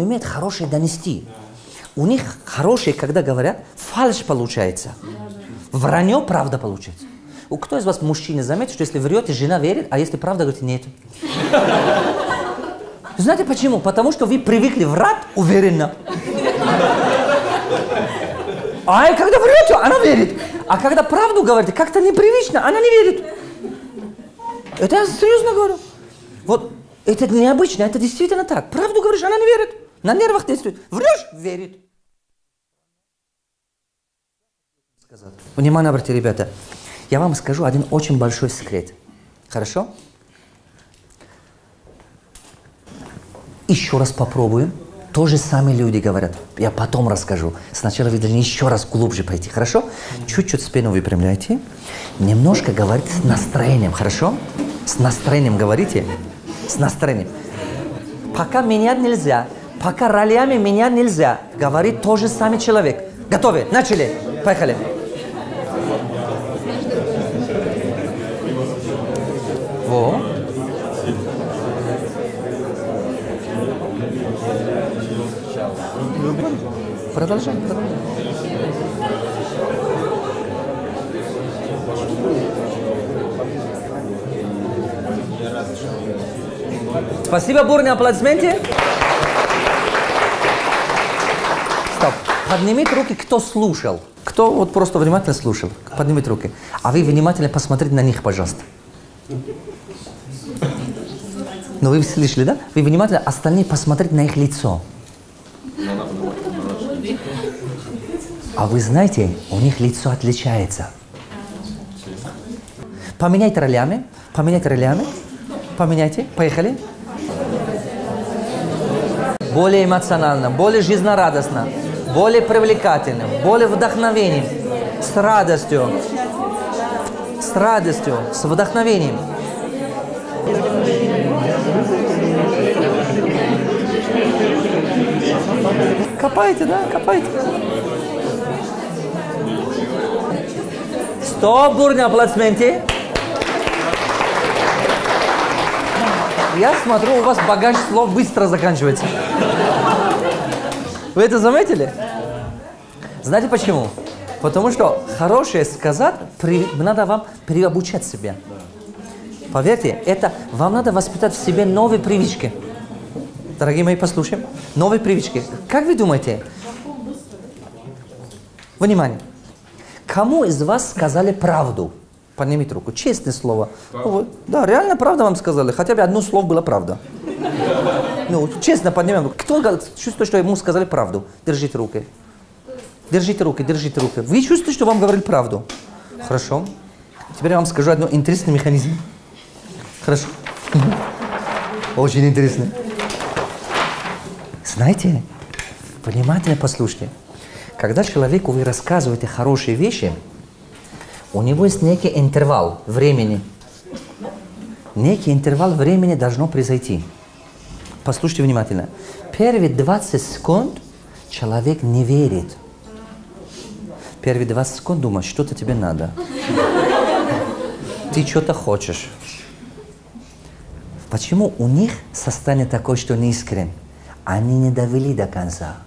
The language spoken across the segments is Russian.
умеют хорошее донести. У них хорошие, когда говорят, фальшь получается. Вранье, правда получается. Кто из вас, мужчины, заметит, что если врете, жена верит, а если правда, говорите, нет. Знаете почему? Потому что вы привыкли врать уверенно. А когда врете, она верит. А когда правду говорите, как-то непривычно, она не верит. Это я серьезно говорю. Вот это необычно, это действительно так. Правду говоришь, она не верит. На нервах действует. Врешь, верит. Внимание, обратите, ребята. Я вам скажу один очень большой секрет. Хорошо? Еще раз попробуем. То же самые люди говорят. Я потом расскажу. Сначала вы должны еще раз глубже пойти. Хорошо? Чуть-чуть спину выпрямляйте. Немножко говорите с настроением. Хорошо? С настроением говорите. С настроением. Пока менять нельзя. Пока ролями менять нельзя. Говорит тот же самый человек. Готовы? Начали. Поехали. Во. Продолжаем. Спасибо, бурные аплодисменты. Стоп. Поднимите руки, кто слушал. Кто вот просто внимательно слушал. Поднимите руки. А вы внимательно посмотрите на них, пожалуйста. Ну вы слышали, да? Вы внимательно остальные посмотрите на их лицо. А вы знаете, у них лицо отличается. Поменяйте ролями. Поменяйте ролями. Поменяйте. Поехали. Более эмоционально, более жизнерадостно, более привлекательным, более вдохновением, с радостью, с вдохновением. Копайте, да? Копайте. Стоп, бурные аплодисменты. Я смотрю, у вас багаж слов быстро заканчивается. Вы это заметили? Знаете почему? Потому что хорошее сказать, надо вам переобучать себя. Поверьте, это вам надо воспитать в себе новые привычки. Дорогие мои, послушаем. Новые привычки. Как вы думаете? Внимание. Кому из вас сказали правду? Поднимите руку. Честное слово. Ну, да, реально правда вам сказали. Хотя бы одно слово было правда. Ну, честно поднимем руку. Кто чувствует, что ему сказали правду? Держите руки. Держите руки, держите руки. Вы чувствуете, что вам говорили правду? Хорошо. Теперь я вам скажу один интересный механизм. Хорошо. Очень интересный. Знаете, внимательно послушайте. Когда человеку вы рассказываете хорошие вещи, у него есть некий интервал времени. Некий интервал времени должно произойти. Послушайте внимательно. Первые 20 секунд человек не верит. Первые 20 секунд думает, что-то тебе надо. Ты что-то хочешь. Почему у них состояние такое, что не искрен? Они не довели до конца.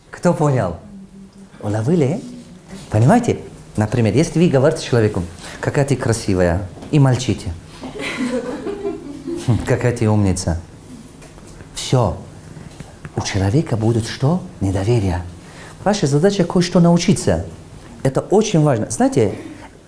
Кто понял? Уловили? Понимаете? Например, если вы говорите человеку, какая ты красивая, и молчите. Какая ты умница. Все. У человека будет что? Недоверие. Ваша задача кое-что научиться. Это очень важно. Знаете,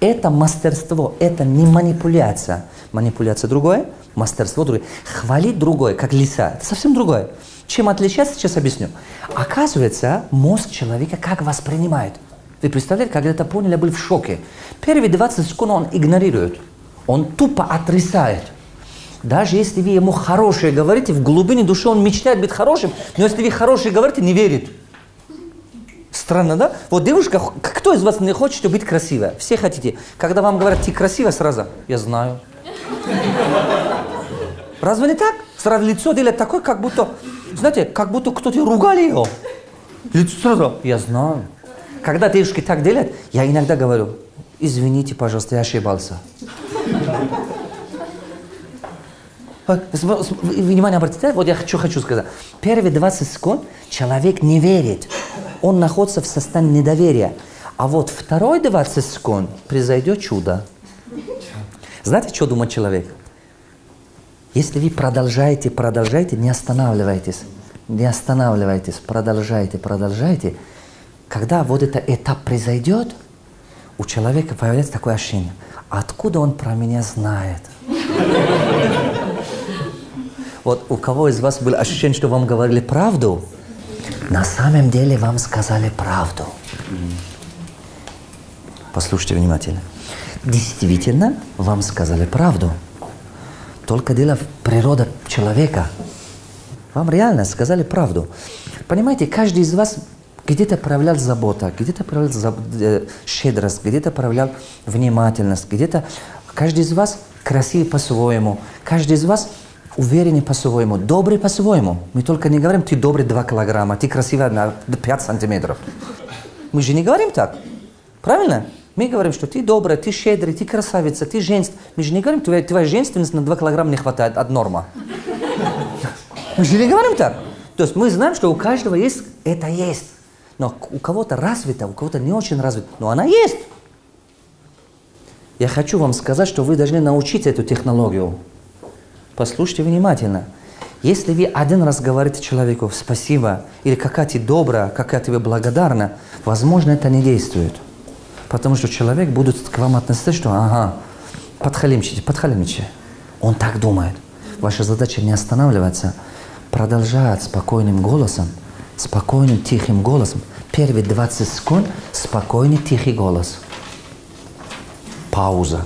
это мастерство, это не манипуляция. Манипуляция другое, мастерство другое. Хвалить другое, как лиса, это совсем другое. Чем отличается, сейчас объясню. Оказывается, мозг человека как воспринимает. Вы представляете, когда это поняли, я был в шоке. Первые 20 секунд он игнорирует. Он тупо отрицает. Даже если вы ему хорошее говорите, в глубине души он мечтает быть хорошим, но если вы хорошее говорите, не верит. Странно, да? Вот девушка, кто из вас не хочет быть красивой? Все хотите. Когда вам говорят, ты красивая, сразу, я знаю. Разве не так? Сразу лицо делает такое, как будто, знаете, как будто кто-то ругали ее. Лицо сразу, я знаю. Когда девушки так делают, я иногда говорю, извините, пожалуйста, я ошибался. Внимание обратите, вот я хочу сказать. Первые 20 секунд человек не верит. Он находится в состоянии недоверия. А вот второй 20 секунд произойдет чудо. Знаете, что думает человек? Если вы продолжаете, не останавливайтесь. Не останавливайтесь, продолжайте. Когда вот этот этап произойдет, у человека появляется такое ощущение. Откуда он про меня знает? Вот у кого из вас было ощущение, что вам говорили правду? На самом деле вам сказали правду. Послушайте внимательно. Действительно, вам сказали правду. Только дело в природе человека. Вам реально сказали правду. Понимаете, каждый из вас где-то проявлял заботу, где-то проявлял щедрость, где-то проявлял внимательность, где-то каждый из вас красивый по-своему, каждый из вас уверенный по-своему, добрый по-своему. Мы только не говорим, ты добрый 2 килограмма, ты красивый на 5 сантиметров. Мы же не говорим так. Правильно? Мы говорим, что ты добрый, ты щедрый, ты красавица, ты женственный. Мы же не говорим, твоя женственность на 2 килограмма не хватает от нормы. Мы же не говорим так. То есть мы знаем, что у каждого есть, это есть. Но у кого-то развито, у кого-то не очень развито. Но она есть. Я хочу вам сказать, что вы должны научить эту технологию. Послушайте внимательно. Если вы один раз говорите человеку «спасибо» или «какая ты добрая», «какая ты благодарна», возможно, это не действует. Потому что человек будет к вам относиться, что «ага, подхалимчите». Он так думает. Ваша задача не останавливаться, продолжать спокойным голосом, спокойным тихим голосом. Первые 20 секунд спокойный тихий голос. Пауза.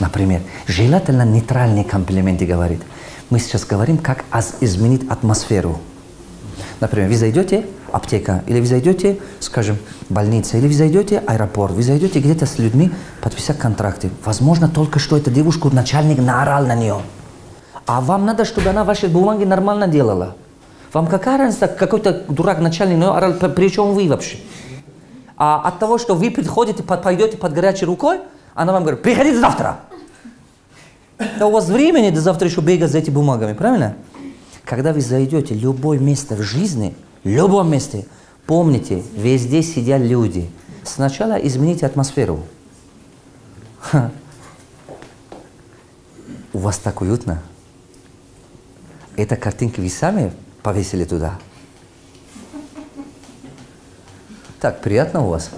Например, желательно нейтральные комплименты говорит. Мы сейчас говорим, как изменить атмосферу. Например, вы зайдете в аптеку, или вы зайдете, скажем, в больницу, или вы зайдете в аэропорт, вы зайдете где-то с людьми, подписать контракты. Возможно, только что эта девушка, начальник наорал на нее. А вам надо, чтобы она ваши бумаги нормально делала. Вам какая разница, какой-то дурак начальник орал, при чем вы вообще? А от того, что вы приходите, пойдете под горячей рукой, она вам говорит, приходите завтра. Да у вас времени до завтра еще бегать за этими бумагами, правильно? Когда вы зайдете в любое место в жизни, в любом месте, помните, везде сидят люди. Сначала измените атмосферу. У вас так уютно. Это картинки вы сами повесили туда. Так, приятно у вас?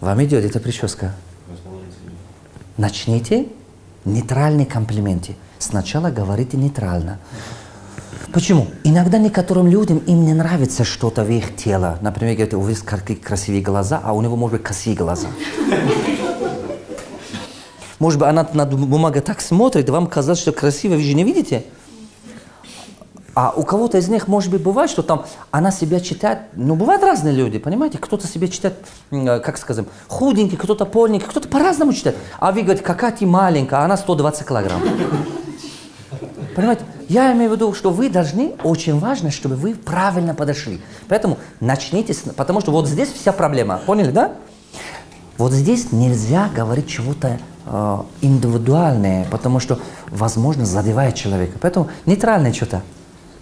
Вам идет эта прическа? Начните нейтральные комплименты. Сначала говорите нейтрально. Почему? Иногда некоторым людям им не нравится что-то в их теле. Например, говорят, у вас красивые глаза, а у него, может быть, косые глаза. Может быть, она на бумагу так смотрит, вам кажется, что красиво, вы же не видите? А у кого-то из них, может быть, бывает, что там она себя читает, ну, бывают разные люди, понимаете? Кто-то себя читает, как сказать, худенький, кто-то полненький, кто-то по-разному читает. А вы говорите, какая ты маленькая, а она 120 килограмм. Понимаете? Я имею в виду, что вы должны, очень важно, чтобы вы правильно подошли. Поэтому начните, потому что вот здесь вся проблема, поняли, да? Вот здесь нельзя говорить чего-то индивидуальное, потому что, возможно, задевает человека. Поэтому нейтральное что-то.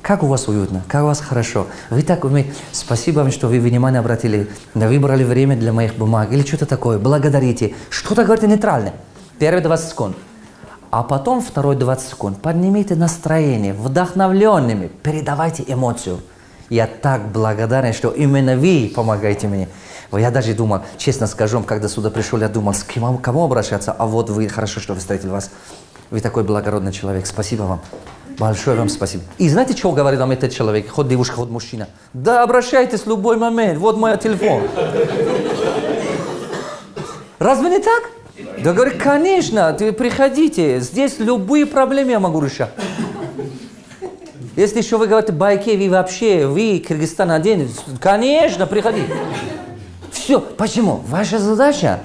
Как у вас уютно, как у вас хорошо. Вы так умеете. Спасибо вам, что вы внимание обратили, выбрали время для моих бумаг или что-то такое. Благодарите. Что-то говорите нейтральное. Первые 20 секунд. А потом второй 20 секунд. Поднимите настроение, вдохновленными. Передавайте эмоцию. Я так благодарен, что именно вы помогаете мне. Я даже думал, честно скажу, когда сюда пришел, я думал, кому обращаться. А вот вы, хорошо, что встретили вас. Вы такой благородный человек. Спасибо вам. Большое вам спасибо. И знаете, что говорит вам этот человек? Хоть девушка, хоть мужчина. Да, обращайтесь в любой момент. Вот мой телефон. Разве не так? Да, говорит, конечно, приходите. Здесь любые проблемы я могу решать. Если еще вы говорите, байке, вы Кыргызстан один, конечно, приходите. Все. Почему? Ваша задача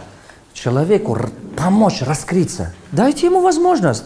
человеку помочь раскрыться. Дайте ему возможность.